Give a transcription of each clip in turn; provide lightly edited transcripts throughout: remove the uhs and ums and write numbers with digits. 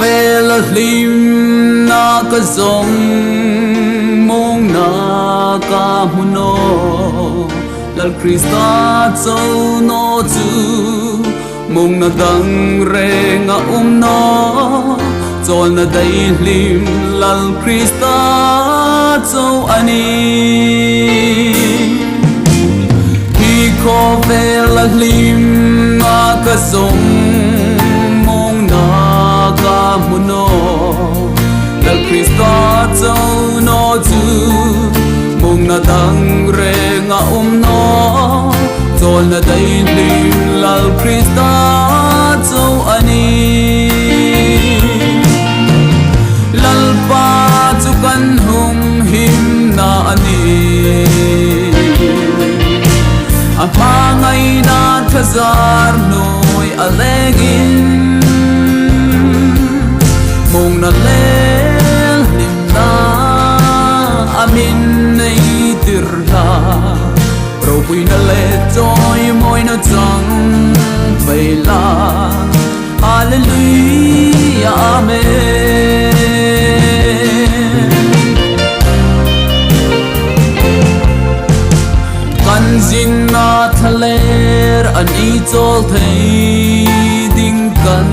về là lim na ka zong mong na ka muno lal Krista châu no chu mong na dang re nga no chol na dai lim lal Krista châu ani hi ko về là lim na ka zong mong na ka muno lal Krista châu no chu mong na dang re nga no chol na dai lim lal Krista châu ani lal pa chu kan hum him na ani apa ngai na thazar noi alegin mong na lel lim na amin nei tirla pro pui na le joy moi na chang faila hallelujah amen kan jin na thaler ani chol thei ding kan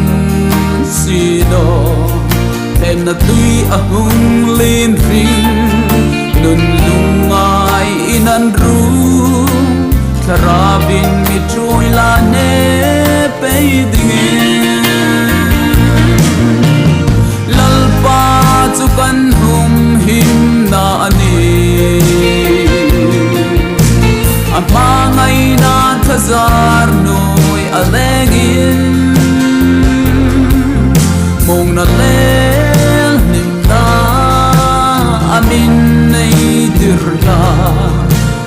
si do em na tui a hung lim ring nun lungai inan ru karabin mi trôi la ne pe ding lal pa chu kan hum him na ani apa ngai na thazar noi alegin mong na lel nim na amin nei dirla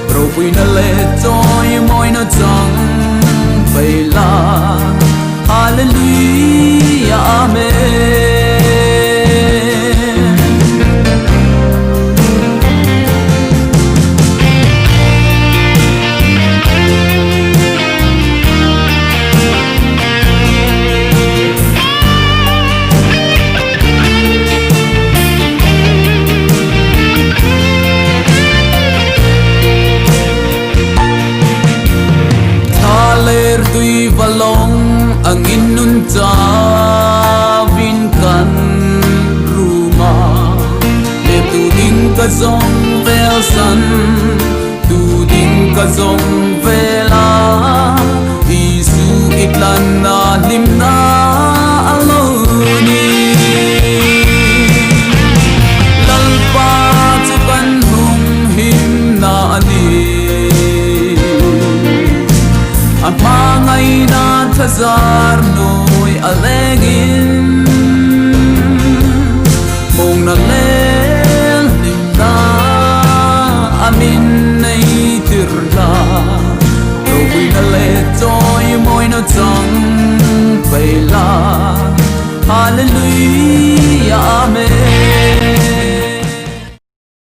pro pui na le joy moi na chang faila hallelujah amen tui valong ang inun cha vin kan ruma le tu ding ka zong vel san tu ding ka zong vela isu itlan na